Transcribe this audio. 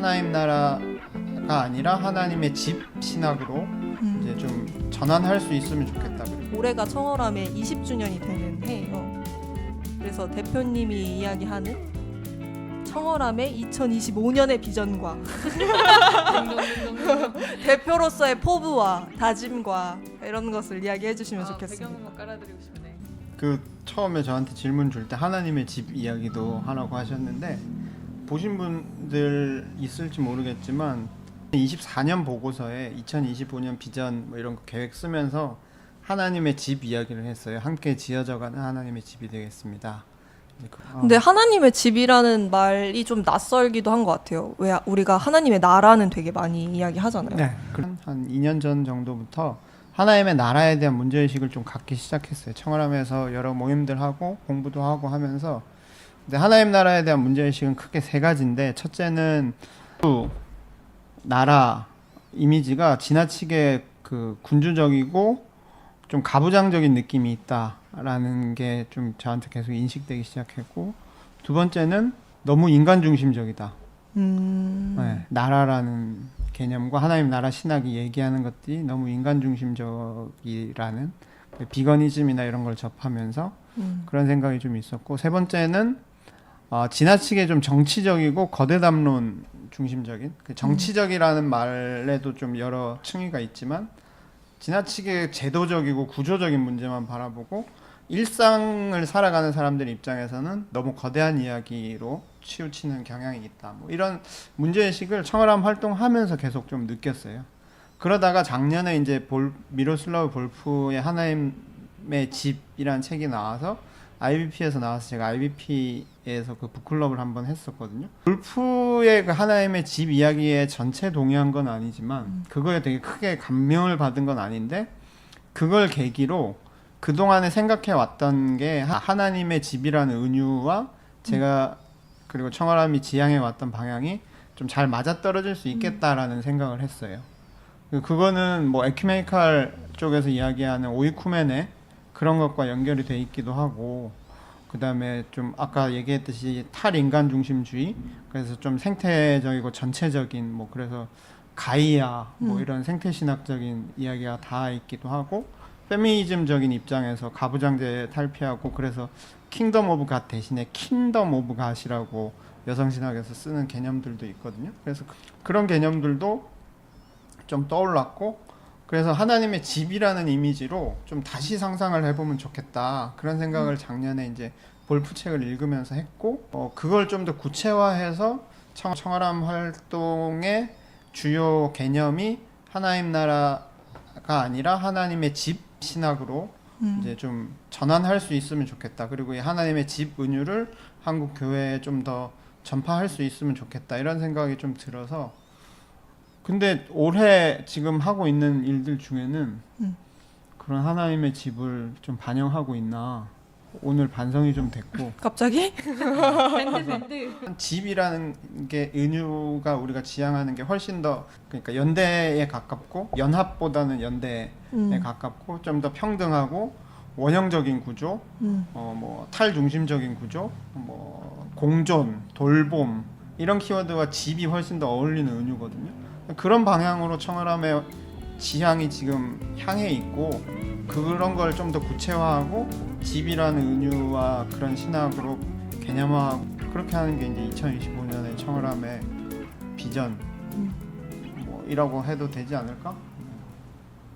하나님 나라가 아니라 하나님의 집 신학으로 이제 좀 전환할 수 있으면 좋겠다. 올해가 청어람의 20주년이 되는 해예요. 그래서 대표님이 이야기하는 청어람의 2025년의 비전과 대표로서의 포부와 다짐과 이런 것을 이야기해 주시면 좋겠습니다. 배경음악 깔아드리고 싶네. 그 처음에 저한테 질문 줄 때 하나님의 집 이야기도 하라고 하셨는데 보신 분들 있을지 모르겠지만 24년 보고서에 2025년 비전 뭐 이런 거 계획 쓰면서 하나님의 집 이야기를 했어요. 함께 지어져가는 하나님의 집이 되겠습니다. 근데 하나님의 집이라는 말이 좀 낯설기도 한 것 같아요. 왜 우리가 하나님의 나라는 되게 많이 이야기하잖아요. 네, 한 2년 전 정도부터 하나님의 나라에 대한 문제의식을 좀 갖기 시작했어요. 청어람에서 여러 모임들하고 공부도 하고 하면서. 근데 하나님 나라에 대한 문제의식은 크게 세 가지인데, 첫째는 나라 이미지가 지나치게 그 군주적이고 좀 가부장적인 느낌이 있다라는 게 좀 저한테 계속 인식되기 시작했고, 두 번째는 너무 인간 중심적이다. 네, 나라라는 개념과 하나님 나라 신학이 얘기하는 것들이 너무 인간 중심적이라는 비거니즘이나 이런 걸 접하면서 그런 생각이 좀 있었고, 세 번째는 지나치게 좀 정치적이고 거대 담론 중심적인, 그 정치적이라는 말에도 좀 여러 층위가 있지만 지나치게 제도적이고 구조적인 문제만 바라보고 일상을 살아가는 사람들 입장에서는 너무 거대한 이야기로 치우치는 경향이 있다. 뭐 이런 문제의식을 청어람 활동하면서 계속 좀 느꼈어요. 그러다가 작년에 이제 미로슬라우 볼프의 하나님의 집이라는 책이 나와서 IBP에서 나와서 제가 IBP에서 그 북클럽을 한번 했었거든요. 볼프의 그 하나님의 집 이야기에 전체 동의한 건 아니지만 그거에 되게 크게 감명을 받은 건 아닌데, 그걸 계기로 그동안에 생각해 왔던 게 하나님의 집이라는 은유와 제가 그리고 청어람이 지향해 왔던 방향이 좀 잘 맞아떨어질 수 있겠다라는 생각을 했어요. 그거는 뭐 에큐메니칼 쪽에서 이야기하는 오이쿠멘의 그런 것과 연결이 돼 있기도 하고, 그 다음에 좀 아까 얘기했듯이 탈인간 중심주의, 그래서 좀 생태적이고 전체적인 뭐 그래서 가이아 뭐 이런 생태신학적인 이야기가 다 있기도 하고, 페미니즘적인 입장에서 가부장제 탈피하고, 그래서 킹덤 오브 갓 대신에 킹덤 오브 갓이라고 여성신학에서 쓰는 개념들도 있거든요. 그래서 그런 개념들도 좀 떠올랐고, 그래서 하나님의 집이라는 이미지로 좀 다시 상상을 해보면 좋겠다, 그런 생각을 작년에 이제 볼프 책을 읽으면서 했고, 그걸 좀 더 구체화해서 청어람 활동의 주요 개념이 하나님 나라가 아니라 하나님의 집 신학으로 이제 좀 전환할 수 있으면 좋겠다. 그리고 이 하나님의 집 은유를 한국 교회에 좀 더 전파할 수 있으면 좋겠다, 이런 생각이 좀 들어서. 근데 올해 지금 하고 있는 일들 중에는 그런 하나님의 집을 좀 반영하고 있나 오늘 반성이 좀 됐고. 갑자기? 밴드. 집이라는 게 은유가 우리가 지향하는 게 훨씬 더, 그러니까 연대에 가깝고 연합보다는 연대에 가깝고 좀 더 평등하고 원형적인 구조, 뭐 탈중심적인 구조, 뭐 공존, 돌봄, 이런 키워드와 집이 훨씬 더 어울리는 은유거든요. 그런 방향으로 청어람의 지향이 지금 향해 있고, 그런 걸 좀 더 구체화하고 집이라는 은유와 그런 신학으로 개념화하고, 그렇게 하는 게 이제 2025년의 청어람의 비전 뭐 이라고 해도 되지 않을까?